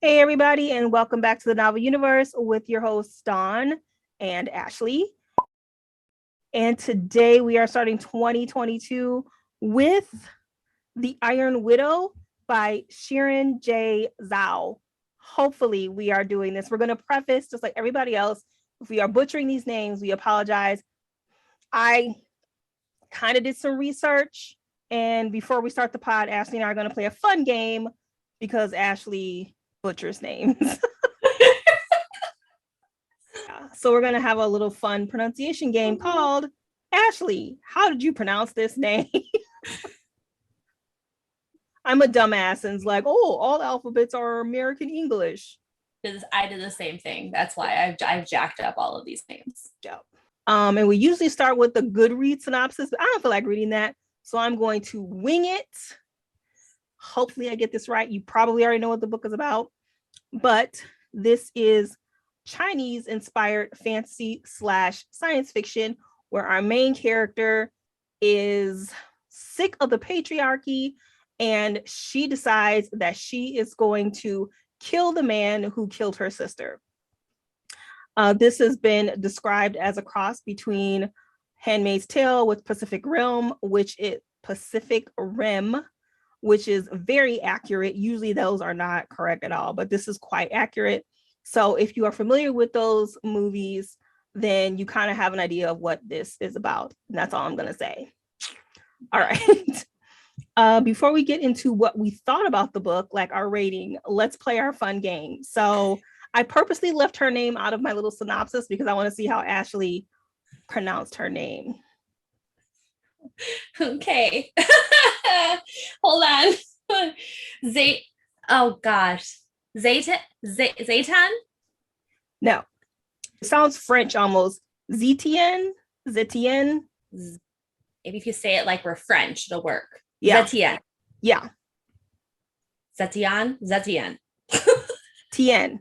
Hey, everybody, and welcome back to the Novel Universe with your hosts, Dawn and Ashley. And today we are starting 2022 with The Iron Widow by Xiran Jay Zhao. Hopefully, we are doing this. We're going to preface, just like everybody else, if we are butchering these names, we apologize. I kind of did some research, and before we start the pod, Ashley and I are going to play a fun game because Ashley butchers names. So we're going to have a little fun pronunciation game called Ashley, how did you pronounce this name? I'm a dumbass and it's like, oh, all the alphabets are American English. Because I did the same thing. That's why I've jacked up all of these names. Yep. And we usually start with the Goodreads synopsis, but I don't feel like reading that. So I'm going to wing it. Hopefully I get this right. You probably already know what the book is about, but this is Chinese inspired fantasy / science fiction where our main character is sick of the patriarchy and she decides that she is going to kill the man who killed her sister. This has been described as a cross between Handmaid's Tale with Pacific Rim, which is very accurate. Usually those are not correct at all, but this is quite accurate. So if you are familiar with those movies, then you kind of have an idea of what this is about. And that's all I'm going to say. All right. Before we get into what we thought about the book, like our rating, let's play our fun game. So I purposely left her name out of my little synopsis because I want to see how Ashley pronounced her name. Okay. Hold on. Oh gosh. Zaytan? No. It sounds French almost. Zetienne? Maybe if you say it like we're French, it'll work. Yeah. Zetienne. Yeah. Zetienne. Tien.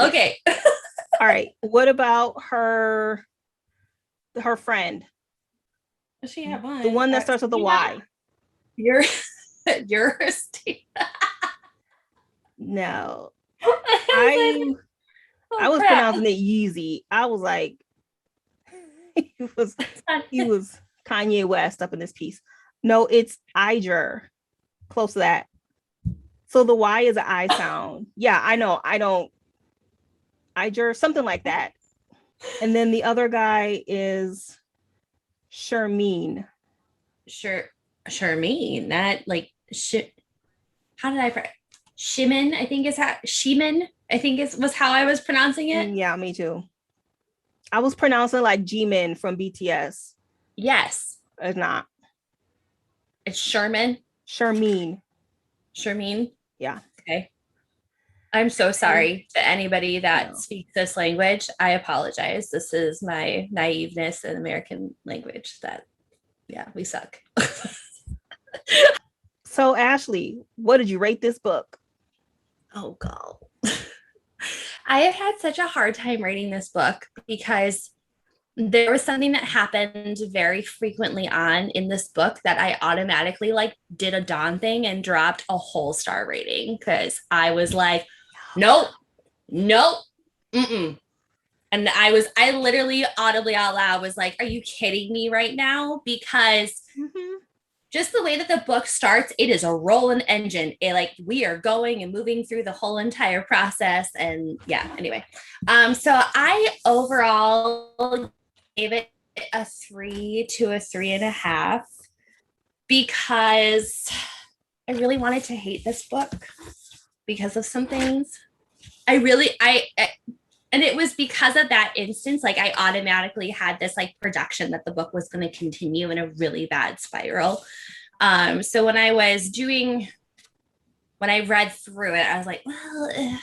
Okay. All right. What about her friend? Does she have one? The one that starts with a Y. Yours. No. I was pronouncing it Yeezy. I was like, he was Kanye West up in this piece. No, it's Iger. Close to that. So the Y is an I sound. Yeah, I know. I don't. Iger, something like that. And then the other guy is Shermeen. Shermeen. That like how did I Shimin, I think is how Shimin, I think was how I was pronouncing it. Yeah, me too. I was pronouncing like Jimin from BTS. Yes. It's not. It's Shermeen. Yeah. Okay. I'm so sorry to anybody that speaks this language. I apologize. This is my naiveness in American language we suck. So Ashley, what did you rate this book? Oh God. I have had such a hard time reading this book because there was something that happened very frequently on in this book that I automatically did a Dawn thing and dropped a whole star rating because I was like, nope, mm-mm. And I literally audibly out loud was like, are you kidding me right now? Because just the way that the book starts, it is a rolling engine. We are going and moving through the whole entire process. And yeah, anyway. So I overall gave it a 3 to a 3.5 because I really wanted to hate this book because of some things. And it was because of that instance, I automatically had this production that the book was going to continue in a really bad spiral. So when I read through it, I was like, well,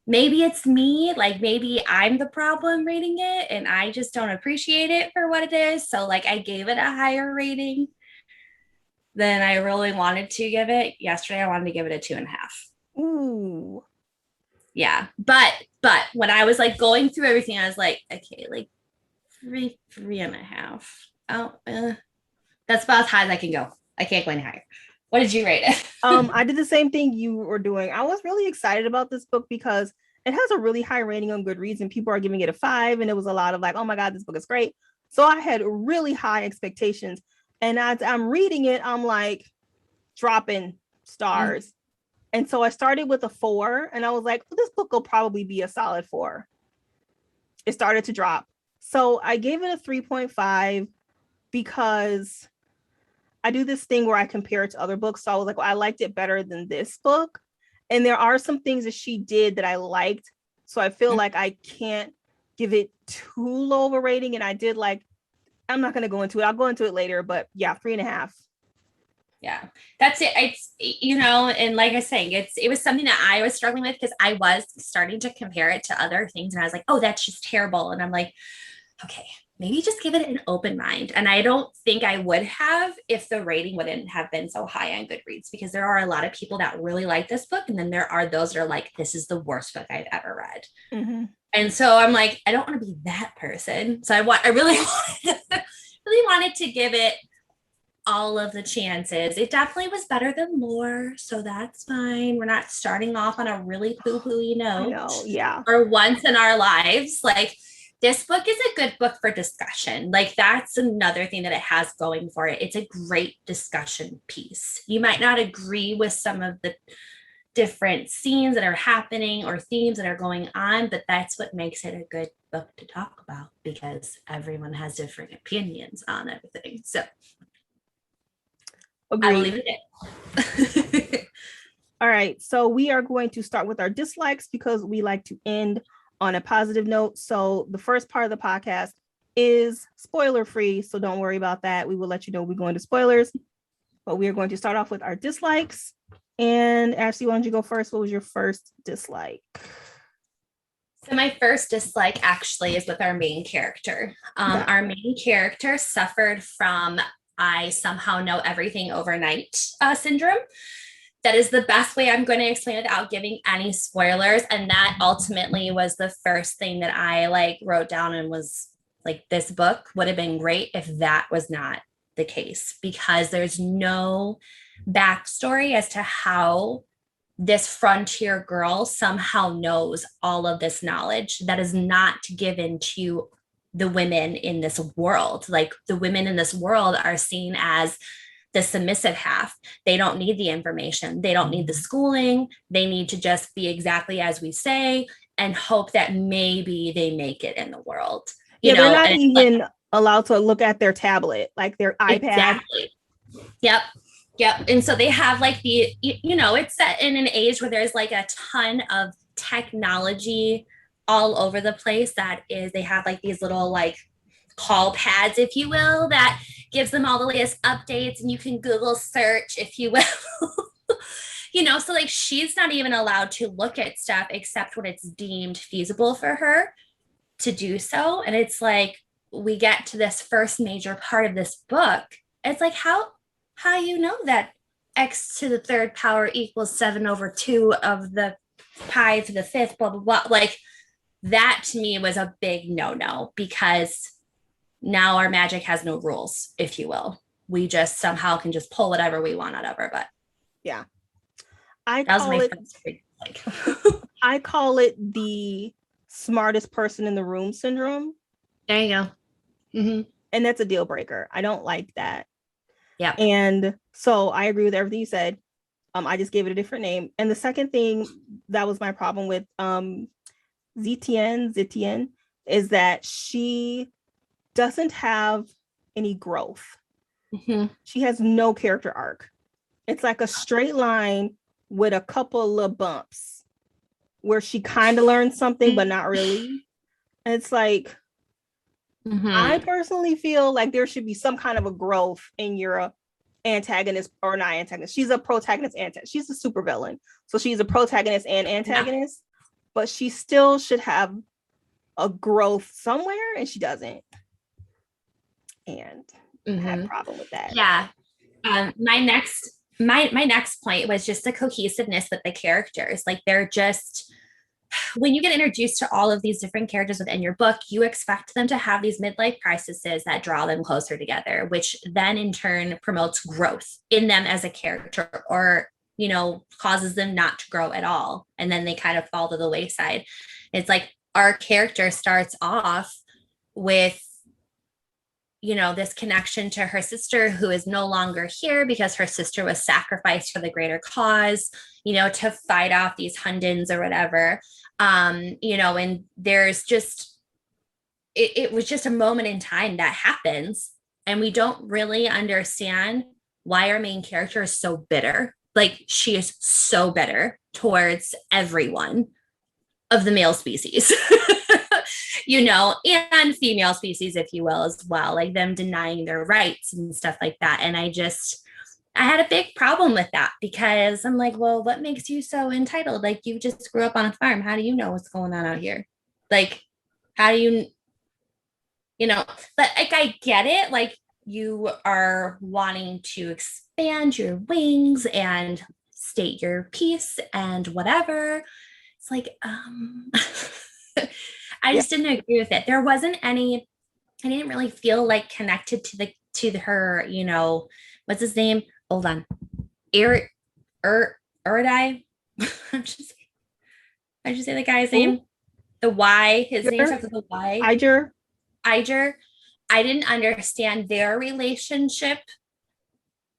maybe it's me, maybe I'm the problem rating it and I just don't appreciate it for what it is. So I gave it a higher rating than I really wanted to give it. Yesterday, I wanted to give it a 2.5. Ooh. Yeah. But when I was going through everything, I was like, okay, 3.5. Oh, that's about as high as I can go. I can't go any higher. What did you rate it? I did the same thing you were doing. I was really excited about this book because it has a really high rating on Goodreads and people are giving it a 5. And it was a lot of like, oh my God, this book is great. So I had really high expectations. And as I'm reading it, I'm like dropping stars. And so I started with a 4 and I was like, this book will probably be a solid 4. It started to drop. So I gave it a 3.5 because I do this thing where I compare it to other books. So I was like, well, I liked it better than this book. And there are some things that she did that I liked. So I feel like I can't give it too low of a rating. And I did like, I'm not going to go into it. I'll go into it later, but yeah, 3.5. Yeah, that's it. It's, and like I was saying, it was something that I was struggling with because I was starting to compare it to other things. And I was like, oh, that's just terrible. And I'm like, okay, maybe just give it an open mind. And I don't think I would have if the rating wouldn't have been so high on Goodreads, because there are a lot of people that really like this book. And then there are those that are like, this is the worst book I've ever read. Mm-hmm. And so I'm like, I don't want to be that person. So I really wanted to give it all of the chances. It definitely was better than Lore, so that's fine. We're not starting off on a really poo-poo-y note. I know, yeah. Or once in our lives. Like, this book is a good book for discussion. Like, that's another thing that it has going for it. It's a great discussion piece. You might not agree with some of the different scenes that are happening or themes that are going on, but that's what makes it a good book to talk about, because everyone has different opinions on everything. So agreed. I will leave it there. All right, so we are going to start with our dislikes because we like to end on a positive note. So the first part of the podcast is spoiler free, so don't worry about that. We will let you know we go into spoilers, but we are going to start off with our dislikes. And Ashley, why don't you go first? What was your first dislike? So my first dislike actually is with our main character. Our main character suffered from I somehow know everything overnight syndrome. That is the best way I'm going to explain it without giving any spoilers. And that ultimately was the first thing that I wrote down and was like, this book would have been great if that was not the case, because there's no backstory as to how this frontier girl somehow knows all of this knowledge that is not given to the women in this world. Like, the women in this world are seen as the submissive half. They don't need the information. They don't need the schooling. They need to just be exactly as we say and hope that maybe they make it in the world. They're not even allowed to look at their tablet, like their iPad. Exactly. Yep. And so they have it's set in an age where there's like a ton of technology all over the place. They have like these little call pads, if you will, that gives them all the latest updates, and you can Google search, if you will. So she's not even allowed to look at stuff except when it's deemed feasible for her to do so. And it's like, we get to this first major part of this book. It's like, how you know that x to the third power equals 7/2 of the pi to the fifth, blah, blah, blah. Like, that to me was a big no, because now our magic has no rules, if you will. We just somehow can just pull whatever we want out of her. But yeah, I call it the smartest person in the room syndrome. There you go. Mm-hmm. And that's a deal breaker. I don't like that. Yeah. And so I agree with everything you said. I just gave it a different name. And the second thing that was my problem with Zitian is that she doesn't have any growth. Mm-hmm. She has no character arc. It's like a straight line with a couple of bumps where she kind of learns something, but not really. And it's like, I personally feel like there should be some kind of a growth in your antagonist, or not antagonist. She's a protagonist. She's a supervillain. So she's a protagonist and antagonist, but she still should have a growth somewhere, and she doesn't. And I have a problem with that. Yeah. My next point was just the cohesiveness with the characters. Like, they're just, when you get introduced to all of these different characters within your book, you expect them to have these midlife crises that draw them closer together, which then in turn promotes growth in them as a character, or, you know, causes them not to grow at all. And then they kind of fall to the wayside. It's like our character starts off with, you know, this connection to her sister who is no longer here because her sister was sacrificed for the greater cause, you know, to fight off these Hundens or whatever. You know, and there's just, it was just a moment in time that happens. And we don't really understand why our main character is so bitter. Like, she is so bitter towards everyone of the male species. You know, and female species, if you will, as well, like them denying their rights and stuff like that. And I had a big problem with that, because I'm like, well, what makes you so entitled? Like, you just grew up on a farm. How do you know what's going on out here? Like, how do you know, but like, I get it. Like, you are wanting to expand your wings and state your piece and whatever. It's like, I just didn't agree with it. There wasn't any, I didn't really feel like connected to her, you know, what's his name? Hold on. Uridai. How'd you say the guy's name? The Y. His name starts with a Y. Iger. I didn't understand their relationship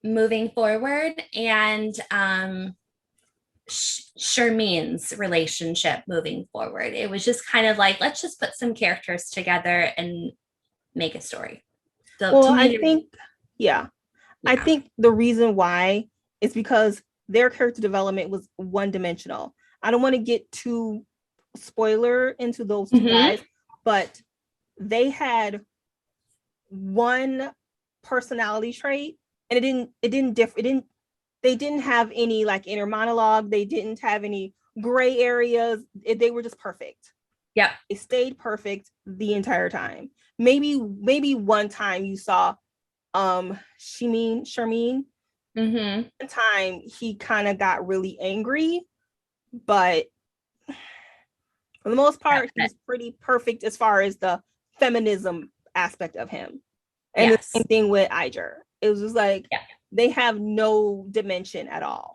moving forward. And Shermin's relationship moving forward. It was just kind of like, let's just put some characters together and make a story. So well, I think the reason why is because their character development was one-dimensional. I don't want to get too spoiler into those two guys, but they had one personality trait, and they didn't have any like inner monologue. They didn't have any gray areas. They were just perfect. Yeah. They stayed perfect the entire time. Maybe one time you saw Shermin. One time he kind of got really angry, but for the most part, he's pretty perfect as far as the feminism aspect of him. And the same thing with Iger. It was just like, they have no dimension at all.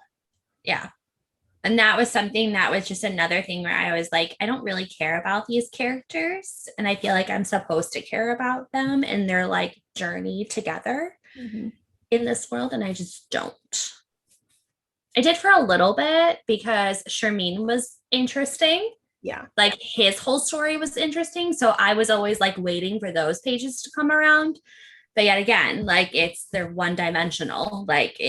Yeah. And that was something that was just another thing where I was like, I don't really care about these characters. And I feel like I'm supposed to care about them and their like journey together in this world. And I just don't. I did for a little bit because Shermin was interesting. Yeah. Like, his whole story was interesting. So I was always like waiting for those pages to come around. But yet again, like, they're one-dimensional. Like,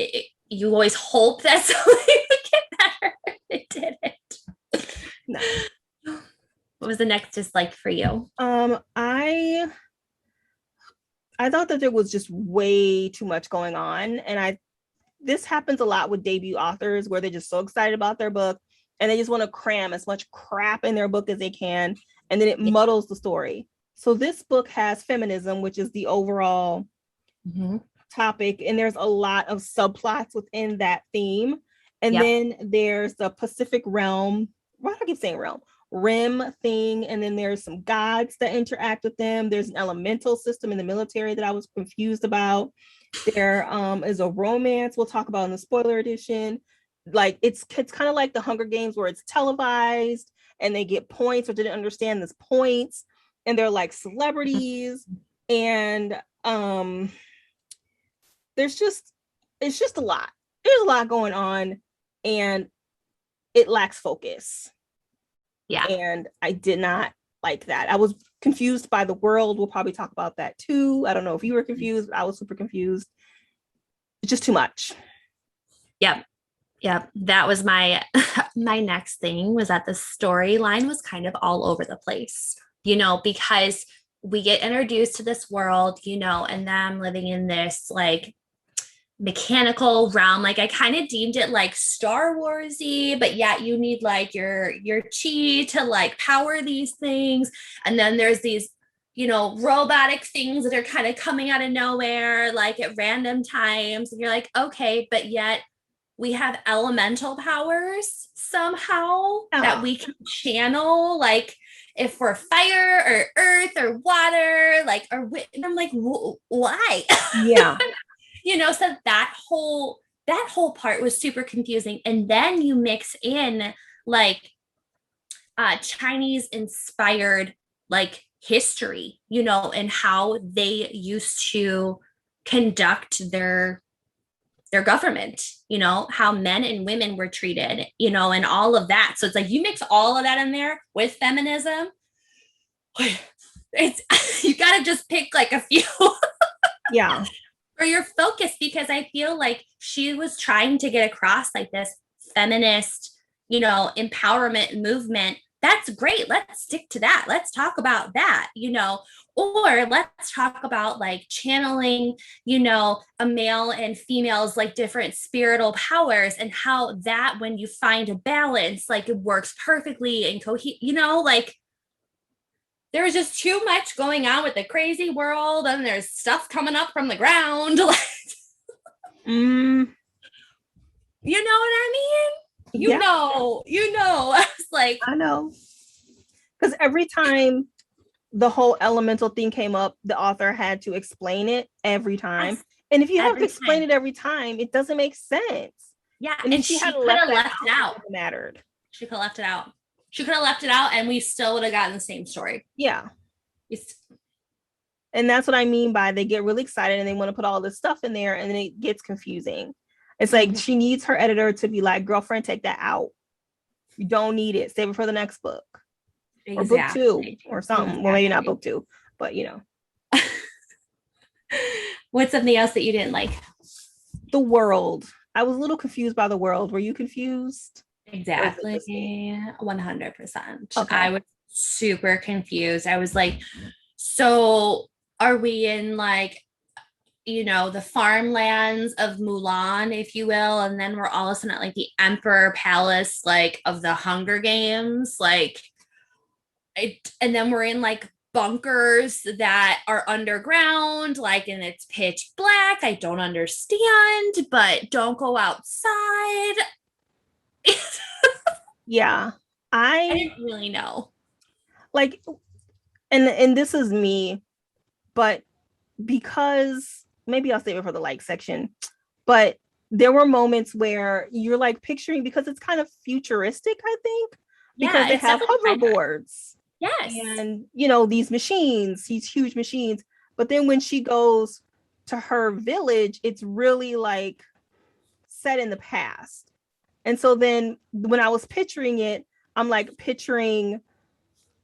you always hope that something would get better. It didn't. No. What was the next dislike for you? I thought that there was just way too much going on, and this happens a lot with debut authors where they're just so excited about their book and they just want to cram as much crap in their book as they can, and then it muddles the story. So this book has feminism, which is the overall topic, and there's a lot of subplots within that theme. And then there's the Pacific realm. Why do I keep saying realm? Rim thing, and then there's some gods that interact with them. There's an elemental system in the military that I was confused about. There is a romance we'll talk about in the spoiler edition. Like, it's kind of like the Hunger Games where it's televised and they get points or didn't understand this points, and they're like celebrities, and it's just a lot. There's a lot going on, and it lacks focus. Yeah. And I did not like that. I was confused by the world. We'll probably talk about that too. I don't know if you were confused, but I was super confused. It's just too much. Yep. That was my next thing, was that the storyline was kind of all over the place, you know, because we get introduced to this world, you know, and them living in this like mechanical realm. Like, I kind of deemed it like Star Wars-y, but yet you need like your chi to like power these things. And then there's these, you know, robotic things that are kind of coming out of nowhere, like at random times. And you're like, okay, but yet we have elemental powers somehow that Yeah. we can channel, like if we're fire or earth or water, like, or I'm like, why? Yeah. So that whole part was super confusing. And then you mix in like Chinese inspired like history, and how they used to conduct their government, how men and women were treated, and all of that. So it's like you mix all of that in there with feminism. It's you got to just pick like a few Yeah. for your focus, because I feel like she was trying to get across like this feminist, empowerment movement. That's great. Let's stick to that. Let's talk about that, or let's talk about like channeling, a male and female's like different spiritual powers, and how that when you find a balance, like it works perfectly and like there was just too much going on with the crazy world, and there's stuff coming up from the ground. Mm, You know what I mean? yeah, I was like, I know. Because every time the whole elemental thing came up, the author had to explain it every time. yes, And if you have to every explain time. it every time, it doesn't make sense. Yeah. And if And she had she could left have that left it out, it out. wouldn't have mattered. She could have left it out. She could have left it out and we still would have gotten the same story. Yeah. It's, And that's what I mean by they get really excited and they want to put all this stuff in there and then it gets confusing. It's like she needs her editor to be like, girlfriend, take that out. You don't need it. Save it for the next book. Or book 2 or something. Exactly. Well, maybe not book 2, but What's something else that you didn't like? The world. I was a little confused by the world. Were you confused? Exactly. 100%. Okay. I was super confused. I was like, so are we in like, the farmlands of Mulan, if you will, and then we're all of a sudden at like the Emperor Palace, like of the Hunger Games, like and then we're in like bunkers that are underground, like, and it's pitch black. I don't understand, but don't go outside. Yeah. I didn't really know. Like, and this is me, but because maybe I'll save it for the like section, but there were moments where you're like picturing, because it's kind of futuristic, I think, because they have hoverboards. Yes. And, these machines, these huge machines. But then when she goes to her village, it's really like set in the past. And so then when I was picturing it, I'm like picturing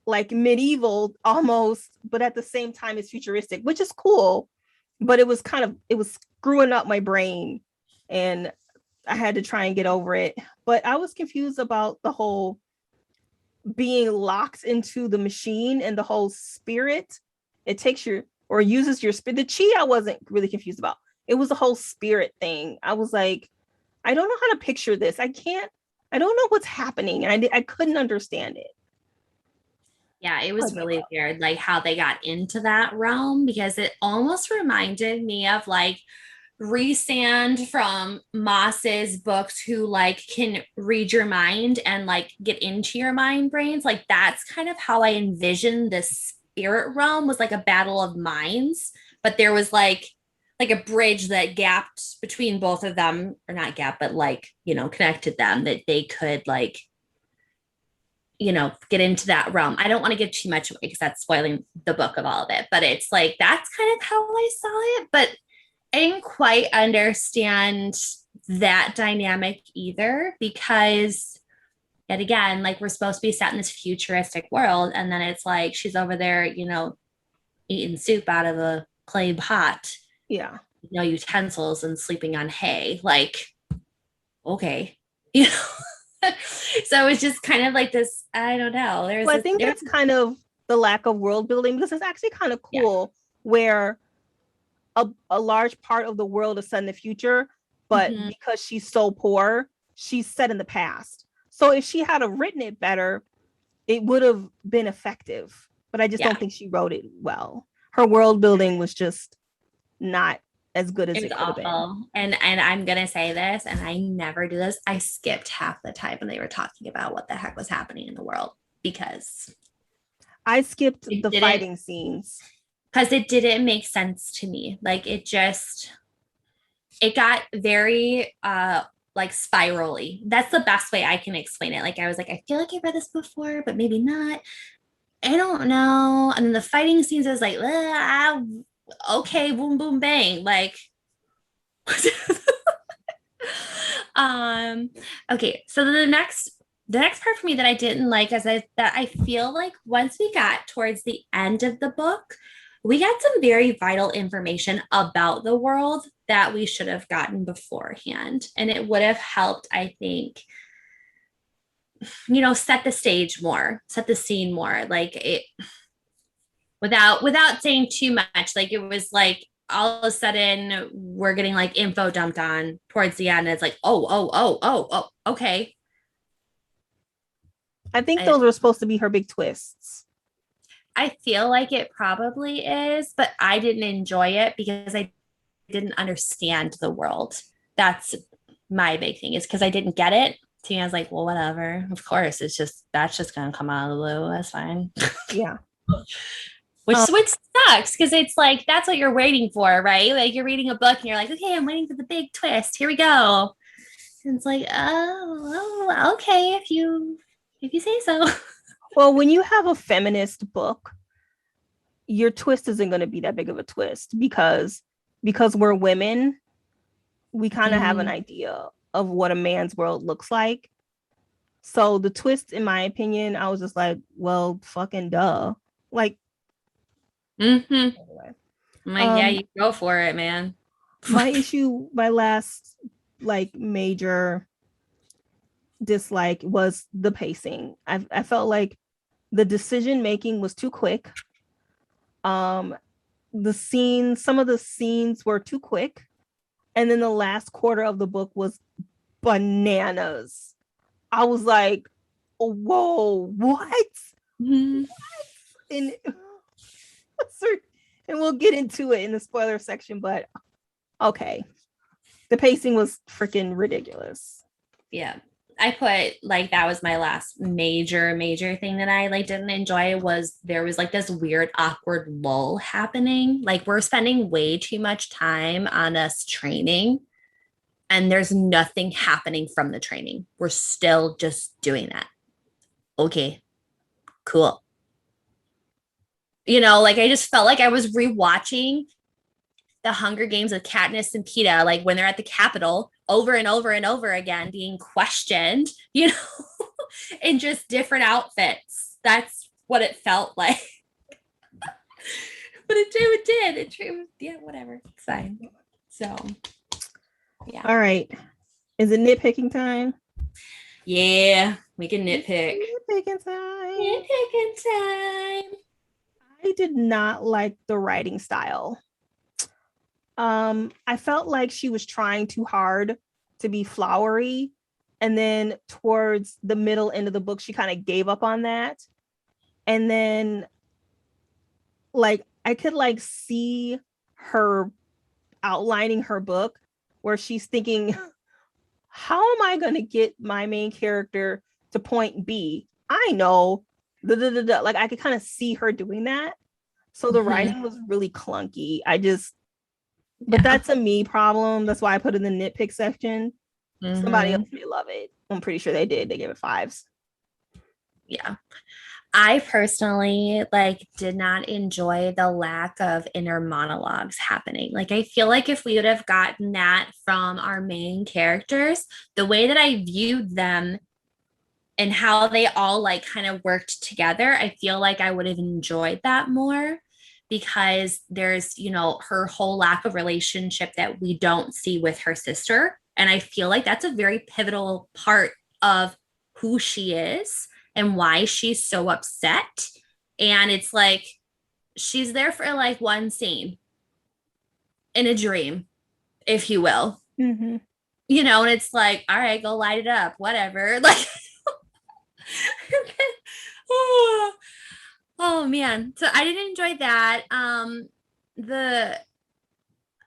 like medieval almost, but at the same time it's futuristic, which is cool. But it was screwing up my brain and I had to try and get over it. But I was confused about the whole being locked into the machine and the whole spirit. It takes your or uses your spirit. The chi I wasn't really confused about. It was the whole spirit thing. I was like, I don't know how to picture this. I don't know what's happening. And I couldn't understand it. Yeah, it was really weird, like how they got into that realm, because it almost reminded me of like Rhysand from Moss's books, who like can read your mind and like get into your mind brains. Like that's kind of how I envisioned this spirit realm, was like a battle of minds, but there was like a bridge that gapped between both of them, or not gap, but like, connected them, that they could like, get into that realm. I don't want to give too much away because that's spoiling the book of all of it, but it's like, that's kind of how I saw it. But I didn't quite understand that dynamic either, because yet again, like we're supposed to be set in this futuristic world. And then it's like, she's over there, eating soup out of a clay pot. Yeah. No utensils and sleeping on hay. Like, okay. So it's just kind of like this, I don't know. I think that's kind of the lack of world building, because it's actually kind of cool where a large part of the world is set in the future, but because she's so poor, she's set in the past. So if she had written it better, it would have been effective. But I just don't think she wrote it well. Her world building was just not as good as It it was could have been. awful. And I'm gonna say this, and I never do this. I skipped half the time when they were talking about what the heck was happening in the world because I skipped it the didn't fighting scenes. because it didn't make sense to me. Like it got very like spirally. That's the best way I can explain it. Like I was like, I feel like I've read this before, but maybe not. I don't know. And then the fighting scenes is like, okay, boom, boom, bang. Like um okay, so the next part for me that I didn't like is that I feel like once we got towards the end of the book, we got some very vital information about the world that we should have gotten beforehand. And it would have helped, I think, set the stage more, set the scene more. Like it without saying too much. Like it was like all of a sudden we're getting like info dumped on towards the end. And it's like, okay. I think I, those were supposed to be her big twists. I feel like it probably is, but I didn't enjoy it because I didn't understand the world. That's my big thing, is because I didn't get it. To me, I was like, well, whatever. Of course, that's just gonna come out of the blue. That's fine. Yeah. Which sucks because it's like that's what you're waiting for, right? Like you're reading a book and you're like, okay, I'm waiting for the big twist. Here we go. And it's like, oh, okay, if you say so. Well, when you have a feminist book, your twist isn't going to be that big of a twist because we're women, we kind of have an idea of what a man's world looks like. So the twist, in my opinion, I was just like, well, fucking duh. Like, Mm-hmm. anyway. I'm like, yeah, you go for it, man. My last like major dislike was the pacing. I felt like the decision making was too quick. Some of the scenes were too quick, and then the last quarter of the book was bananas. I was like, whoa, what? Mm-hmm. And and we'll get into it in the spoiler section, but okay. The pacing was freaking ridiculous. Yeah. I put like that was my last major thing that I like didn't enjoy was there was like this weird awkward lull happening. Like we're spending way too much time on us training and there's nothing happening from the training. We're still just doing that. Okay. Cool. Like I just felt like I was rewatching the Hunger Games with Katniss and Peeta, like when they're at the Capitol over and over and over again, being questioned, in just different outfits. That's what it felt like. But it did. Yeah, whatever. It's fine. So, yeah. All right. Is it nitpicking time? Yeah, we can nitpick. Nitpicking time. Nitpicking time. I did not like the writing style. I felt like she was trying too hard to be flowery, and then towards the middle end of the book she kind of gave up on that. And then like I could like see her outlining her book where she's thinking, how am I going to get my main character to point B? I know, like I could kind of see her doing that. So the writing was really clunky. But that's a me problem. That's why I put it in the nitpick section. Somebody else may love it. I'm pretty sure they did. They gave it 5s. Yeah. I personally did not enjoy the lack of inner monologues happening. Like I feel like if we would have gotten that from our main characters, the way that I viewed them and how they all kind of worked together, I feel like I would have enjoyed that more because there's, her whole lack of relationship that we don't see with her sister. And I feel like that's a very pivotal part of who she is and why she's so upset. And it's like she's there for one scene in a dream, if you will. Mm-hmm. And it's like, all right, go light it up, whatever. Oh man. So I didn't enjoy that. The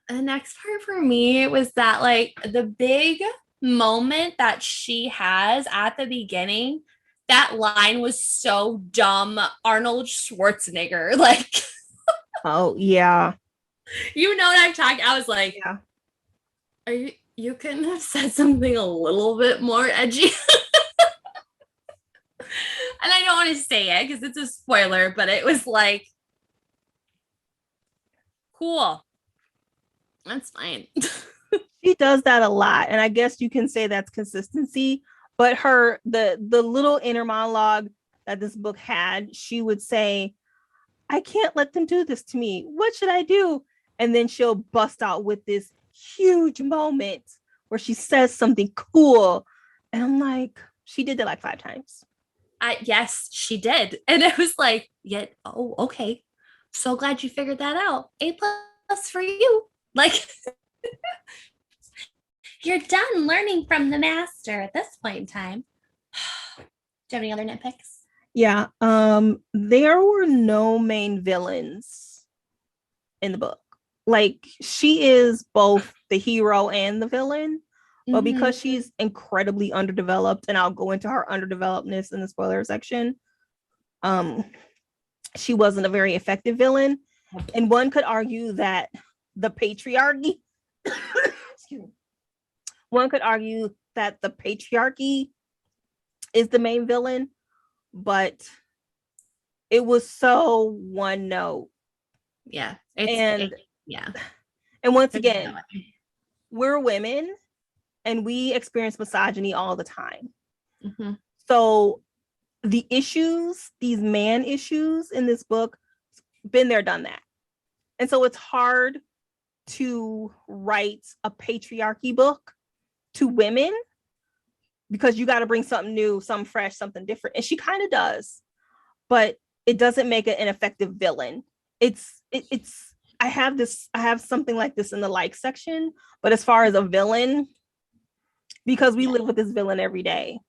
The next part for me was that like the big moment that she has at the beginning, that line was so dumb. Arnold Schwarzenegger, like, Oh yeah. you know what I'm talking. I was like, Yeah. are you couldn't have said something a little bit more edgy. And I don't want to say it because it's a spoiler, but it was like, cool. That's fine. She does that a lot. And I guess you can say that's consistency. But the little inner monologue that this book had, she would say, I can't let them do this to me. What should I do? And then she'll bust out with this huge moment where she says something cool. And I'm like, she did that like 5 times. Yes, she did. And it was like, yeah, oh, okay. So glad you figured that out. A+ for you. Like, you're done learning from the master at this point in time. Do you have any other nitpicks? Yeah. There were no main villains in the book. Like she is both the hero and the villain, but because she's incredibly underdeveloped, and I'll go into her underdevelopedness in the spoiler section, she wasn't a very effective villain. And one could argue that the patriarchy, excuse me, one could argue that the patriarchy is the main villain, but it was so one note. Yeah. Yeah. And once again, we're women and we experience misogyny all the time. Mm-hmm. So the issues, these man issues in this book, been there, done that. And so it's hard to write a patriarchy book to women because you got to bring something new, something fresh, something different. And she kind of does, but it doesn't make it an effective villain. It's I have something like this in the like section, but as far as a villain, because we live with this villain every day.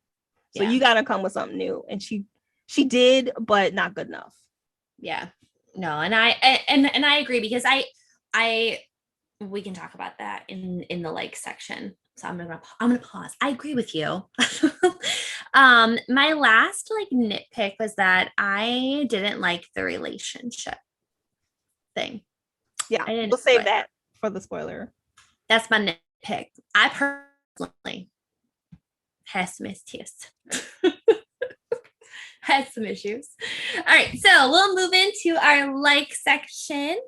So you got to come with something new. And she did, but not good enough. Yeah. No, and I agree because we can talk about that in the like section. So I'm gonna pause. I agree with you. My last like nitpick was that I didn't like the relationship thing. Yeah, we'll save that for the spoiler. That's my nitpick. I personally had some issues. Had some issues. All right, so we'll move into our like section.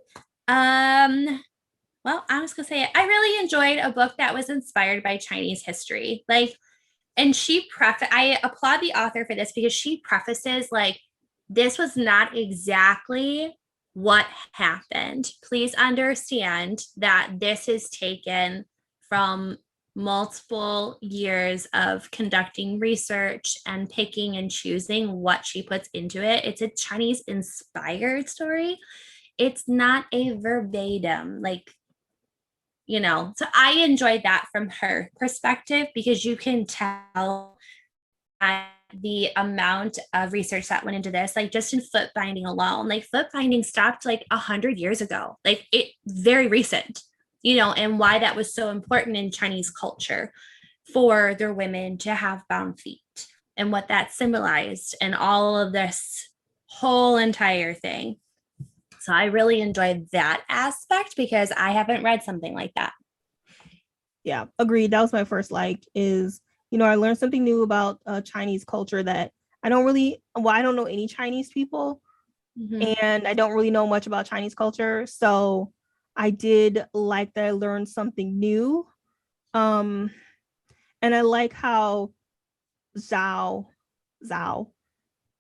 Well, I was gonna say I really enjoyed a book that was inspired by Chinese history. Like, and I applaud the author for this because she prefaces like, this was not exactly what happened. Please understand that this is taken from multiple years of conducting research and picking and choosing what she puts into it. It's a Chinese inspired story. It's not a verbatim, like, you know, so I enjoyed that from her perspective because you can tell the amount of research that went into this, like just in foot binding alone, like foot binding stopped like 100 years ago, like it very recent, you know, and why that was so important in Chinese culture for their women to have bound feet and what that symbolized and all of this whole entire thing. So I really enjoyed that aspect because I haven't read something like that. Yeah, agreed. That was my first like is, you know, I learned something new about Chinese culture that I don't know any Chinese people, and I don't really know much about Chinese culture. So I did like that I learned something new. And I like how Zhao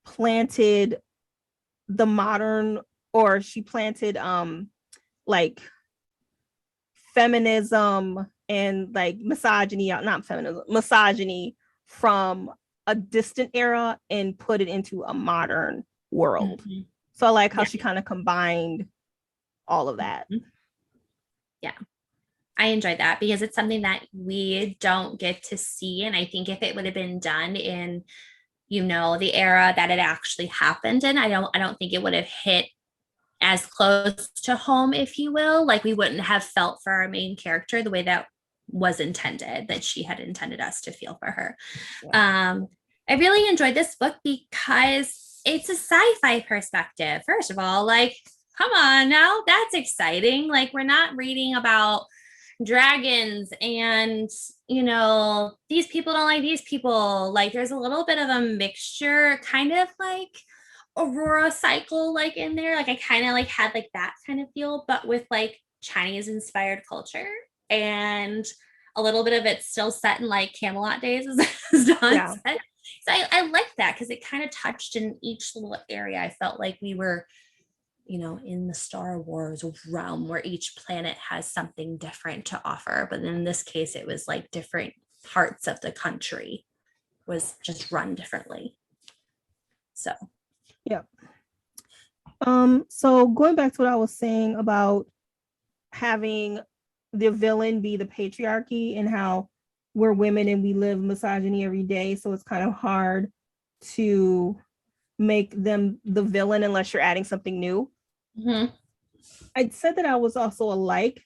planted the modern, or she planted like feminism and like misogyny from a distant era and put it into a modern world. So I like how she kind of combined all of that. Yeah, I enjoyed that because it's something that we don't get to see. And I think if it would have been done in, you know, the era that it actually happened in, I don't think it would have hit as close to home, if you will. Like we wouldn't have felt for our main character the way that was intended, that she had intended us to feel for her. Yeah. I really enjoyed this book because it's a sci-fi perspective. First of all, like, come on now, that's exciting. Like, we're not reading about dragons and, you know, these people don't like these people. Like, there's a little bit of a mixture, kind of like Aurora cycle, like in there. Like, I kind of like had like that kind of feel, but with like Chinese inspired culture, and a little bit of it still set in like Camelot days, as Dawn said. So I like that because it kind of touched in each little area. I felt like we were, you know, in the Star Wars realm where each planet has something different to offer. But in this case, it was like different parts of the country was just run differently. So, yeah. So going back to what I was saying about having the villain be the patriarchy and how we're women and we live misogyny every day. So it's kind of hard to make them the villain unless you're adding something new. Mm-hmm. I said that I was also alike.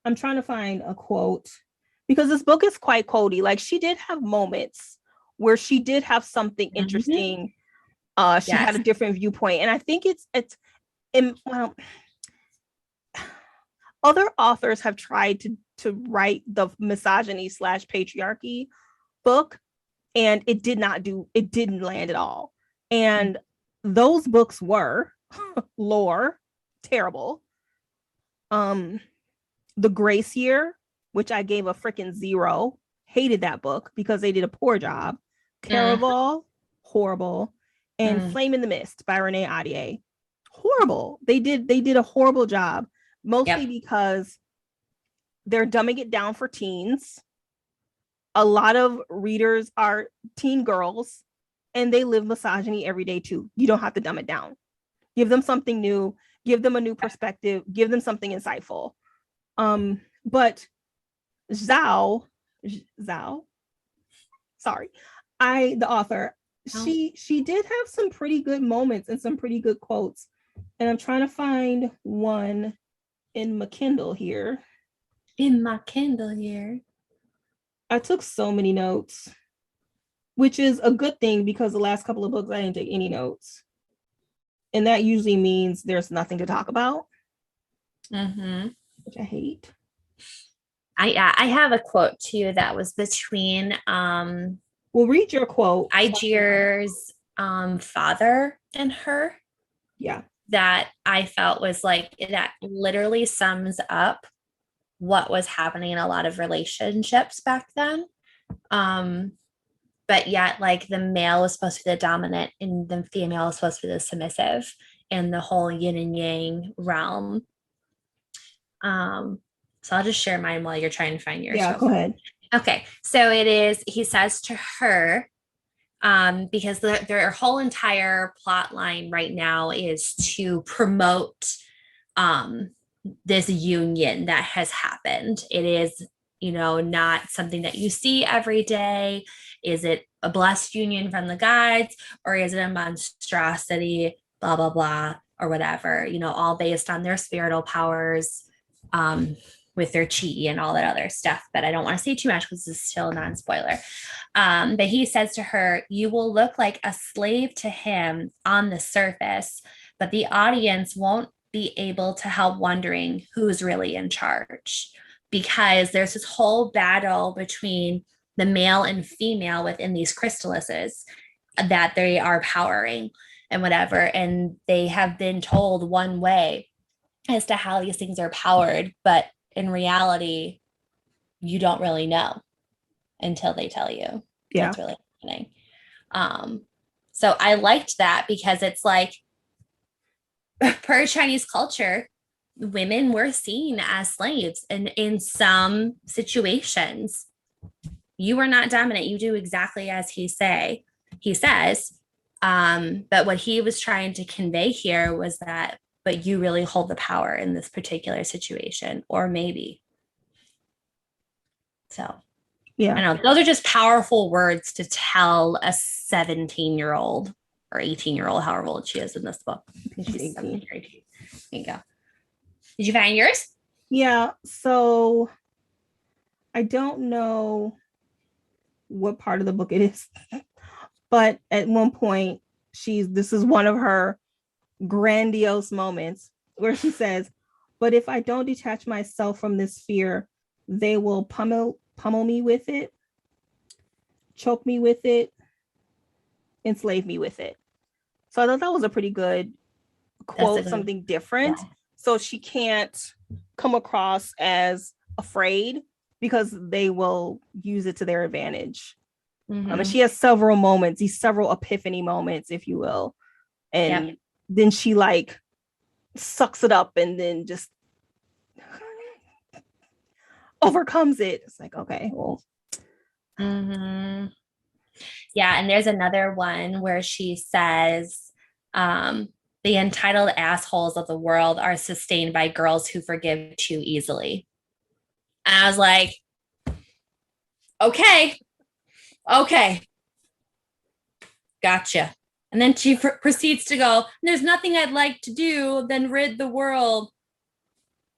I'm trying to find a quote because this book is quite quotey. Like she did have moments where she did have something interesting. She had a different viewpoint. And I think it's well, other authors have tried to write the misogyny / patriarchy book, and it didn't land at all. And those books were Lore, terrible. The Grace Year, which I gave a freaking 0, hated that book because they did a poor job. Caraval, horrible. And Flame in the Mist by Renee Ahdieh, horrible. They did a horrible job, mostly because they're dumbing it down for teens. A lot of readers are teen girls, and they live misogyny every day too. You don't have to dumb it down. Give them something new, give them a new perspective, give them something insightful. But Zhao, sorry, the author, she did have some pretty good moments and some pretty good quotes. And I'm trying to find one in my Kindle here. I took so many notes, which is a good thing because the last couple of books I didn't take any notes. And that usually means there's nothing to talk about, which I hate. I have a quote too that was between we'll read your quote. Aegir's father and her. Yeah. That I felt was like, that literally sums up what was happening in a lot of relationships back then. But yet, like, the male was supposed to be the dominant and the female was supposed to be the submissive in the whole yin and yang realm. So I'll just share mine while you're trying to find yours. Yeah, go ahead. Okay, so it is, he says to her, because their whole entire plot line right now is to promote this union that has happened. It is, you know, not something that you see every day. Is it a blessed union from the gods, or is it a monstrosity, blah, blah, blah, or whatever, you know, all based on their spiritual powers, with their chi and all that other stuff. But I don't want to say too much because this is still a non-spoiler. But he says to her, you will look like a slave to him on the surface, but the audience won't be able to help wondering who's really in charge, because there's this whole battle between the male and female within these chrysalises that they are powering and whatever. And they have been told one way as to how these things are powered, but in reality, you don't really know until they tell you what's really happening. So I liked that because it's like, per Chinese culture, women were seen as slaves, and in some situations, you are not dominant. You do exactly as he says. But what he was trying to convey here was that, but you really hold the power in this particular situation, or maybe. So, yeah, I know those are just powerful words to tell a 17-year-old. or 18-year-old, however old she is in this book. I think she's 17 or 18. There you go. Did you find yours? Yeah. So I don't know what part of the book it is, but at one point, this is one of her grandiose moments where she says, "But if I don't detach myself from this fear, they will pummel me with it, choke me with it, enslave me with it." So I thought that was a pretty good quote, something different. Yeah. So she can't come across as afraid because they will use it to their advantage. And she has several moments, these several epiphany moments, if you will. And then she like sucks it up and then just overcomes it. It's like, okay, well. Yeah, and there's another one where she says, the entitled assholes of the world are sustained by girls who forgive too easily. And I was like, okay, gotcha. And then she proceeds to go, there's nothing I'd like to do than rid the world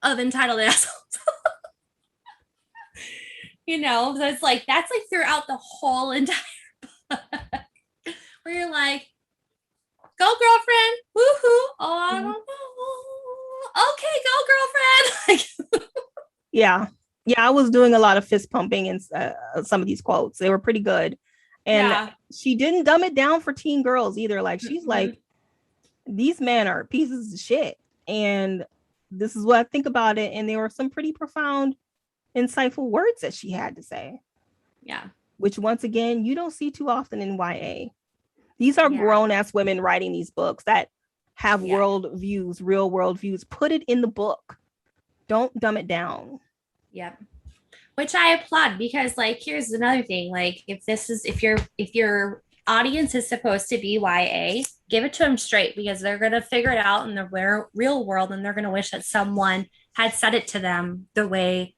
of entitled assholes. You know, so it's like, that's like throughout the whole entire book, where you're like, go girlfriend, woohoo, oh, I don't know, okay, go girlfriend. Yeah, I was doing a lot of fist pumping in some of these quotes. They were pretty good. And she didn't dumb it down for teen girls either. Like, she's like, these men are pieces of shit. And this is what I think about it. And there were some pretty profound, insightful words that she had to say. Yeah. Which, once again, you don't see too often in YA. These are grown-ass women writing these books that have world views, real world views. Put it in the book. Don't dumb it down. Yep. Which I applaud, because like, here's another thing. Like, if your audience is supposed to be YA, give it to them straight, because they're going to figure it out in the real world, and they're going to wish that someone had said it to them the way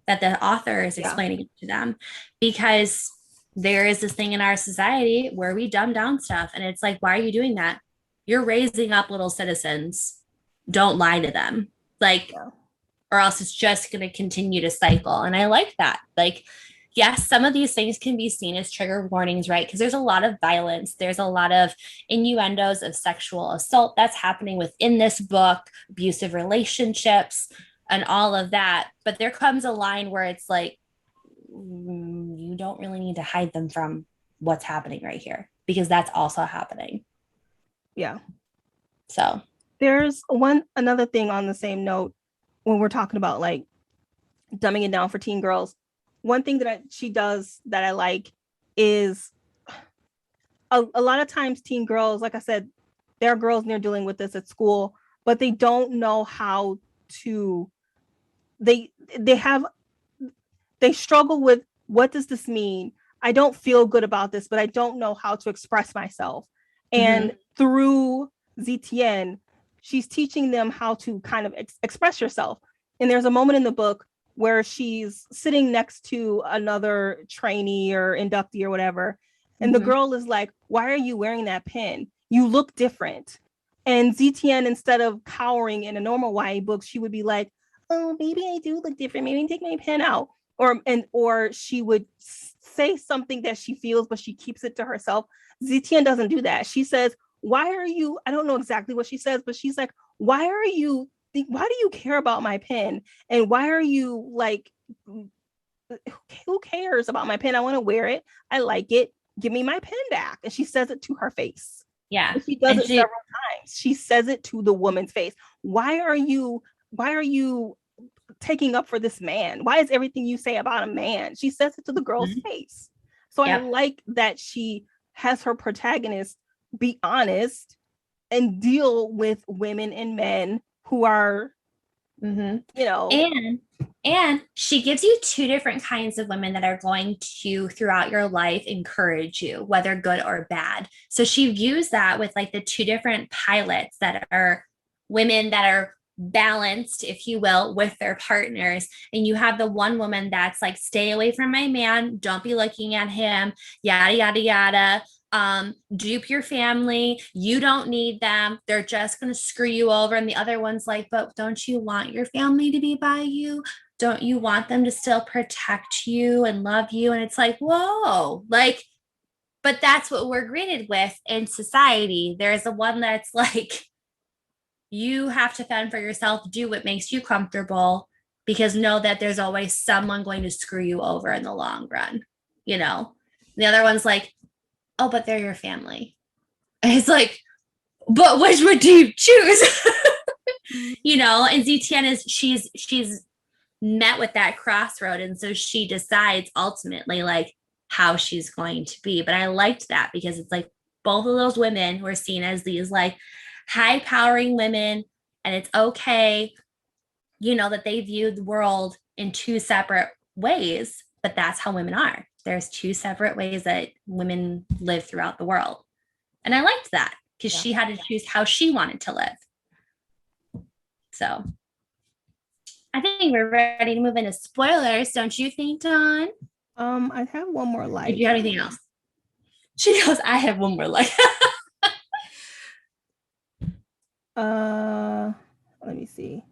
that the author is explaining it to them. Because there is this thing in our society where we dumb down stuff, and it's like, why are you doing that? You're raising up little citizens. Don't lie to them. Like, or else it's just going to continue to cycle. And I like that. Like, yes, some of these things can be seen as trigger warnings, right? Because there's a lot of violence. There's a lot of innuendos of sexual assault that's happening within this book, abusive relationships, and all of that. But there comes a line where it's like, you don't really need to hide them from what's happening right here, because that's also happening. Yeah. So there's another thing on the same note when we're talking about like dumbing it down for teen girls. One thing that she does that I like is a lot of times teen girls, like I said, there are girls and they're dealing with this at school, but they don't know how to, they struggle with, what does this mean? I don't feel good about this, but I don't know how to express myself. And through ZTN, she's teaching them how to kind of express yourself. And there's a moment in the book where she's sitting next to another trainee or inductee or whatever. And the girl is like, why are you wearing that pin? You look different. And ZTN, instead of cowering in a normal YA book, she would be like, oh, maybe I do look different. Maybe take my pen out. Or she would say something that she feels, but she keeps it to herself. ZTN doesn't do that. She says, why are you, I don't know exactly what she says, but she's like, why do you care about my pen? And why are you like, who cares about my pen? I want to wear it. I like it. Give me my pen back. And she says it to her face. Yeah. And she does it several times. She says it to the woman's face. Why are you taking up for this man? Why is everything you say about a man? She says it to the girl's face. So I like that she has her protagonist be honest and deal with women and men who are, you know. And she gives you two different kinds of women that are going to, throughout your life, encourage you, whether good or bad. So she views that with like the two different pilots that are women that are balanced, if you will, with their partners. And you have the one woman that's like, stay away from my man, don't be looking at him, yada yada yada, dupe your family. You don't need them. They're just going to screw you over. And the other one's like, but don't you want your family to be by you? Don't you want them to still protect you and love you? And it's like, whoa, like, but that's what we're greeted with in society. There's the one that's like, you have to fend for yourself, do what makes you comfortable, because know that there's always someone going to screw you over in the long run, you know? The other one's like, oh, but they're your family. And it's like, but which one do you choose? You know, and ZTN is she's met with that crossroad. And so she decides ultimately like how she's going to be. But I liked that because it's like both of those women were seen as these like high powering women, and it's okay, you know, that they view the world in two separate ways, but that's how women are. There's two separate ways that women live throughout the world. And I liked that because she had to choose how she wanted to live. So I think we're ready to move into spoilers, don't you think, Dawn? I have one more light. Did you have anything else? She goes, I have one more light. Let me see.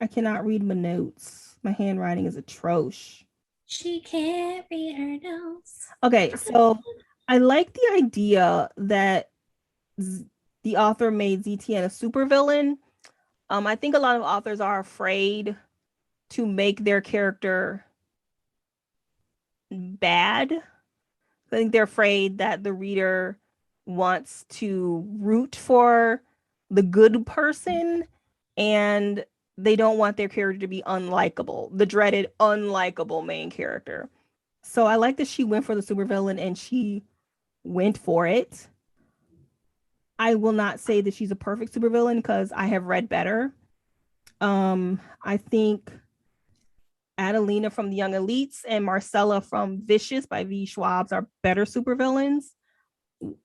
I cannot read my notes. My handwriting is atrocious. She can't read her notes. Okay, so I like the idea that the author made ZTN a supervillain. I think a lot of authors are afraid to make their character bad. I think they're afraid that the reader wants to root for the good person, and they don't want their character to be unlikable, the dreaded unlikable main character. So I like that she went for the supervillain and she went for it. I will not say that she's a perfect supervillain because I have read better. I think Adelina from The Young Elites and Marcella from Vicious by V. Schwab's are better supervillains,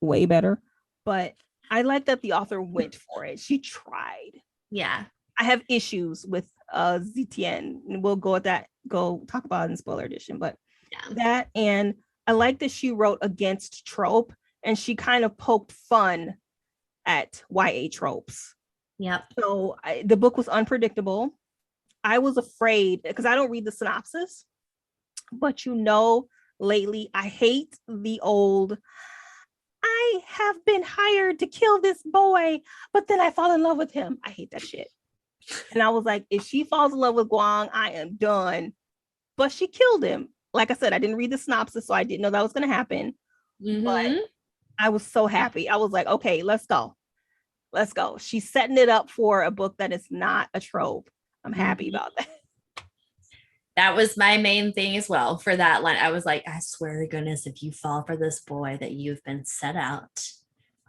way better. But I like that the author went for it. She tried. Yeah. I have issues with ZTN, and we'll go talk about it in spoiler edition. But that, and I like that she wrote against trope, and she kind of poked fun at YA tropes. Yep. So the book was unpredictable. I was afraid because I don't read the synopsis, but you know, lately I hate the old, I have been hired to kill this boy, but then I fall in love with him. I hate that shit. And I was like, if she falls in love with Guang, I am done. But she killed him. Like I said, I didn't read the synopsis, so I didn't know that was going to happen. Mm-hmm. But I was so happy. I was like, okay, let's go. Let's go. She's setting it up for a book that is not a trope. I'm happy about that. That was my main thing as well for that line. I was like, I swear to goodness, if you fall for this boy, that you've been set out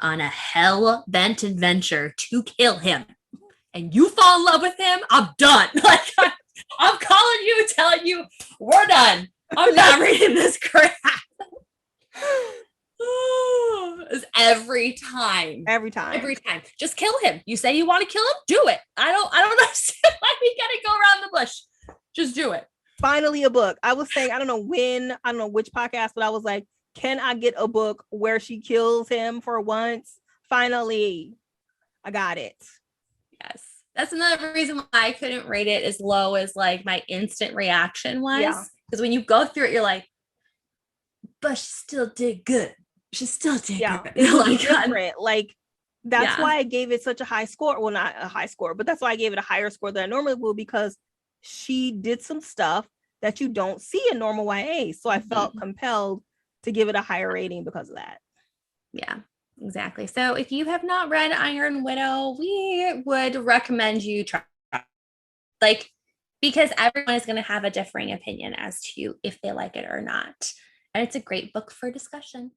on a hell-bent adventure to kill him, and you fall in love with him, I'm done. Like, I'm calling you, telling you, we're done. I'm not reading this crap. Every time. Just kill him. You say you want to kill him, do it. I don't understand why we gotta go around the bush. Just do it. Finally a book. I was saying, I don't know which podcast, but I was like, can I get a book where she kills him for once? Finally, I got it. Yes. That's another reason why I couldn't rate it as low as like my instant reaction was. Because when you go through it, you're like, but she still did good. She still did good. It was different. Like, that's why I gave it such a high score. Well, not a high score, but that's why I gave it a higher score than I normally will, because she did some stuff that you don't see in normal YA. So I felt compelled to give it a higher rating because of that. Yeah, exactly. So if you have not read Iron Widow, we would recommend you try. Like, because everyone is going to have a differing opinion as to if they like it or not. And it's a great book for discussion.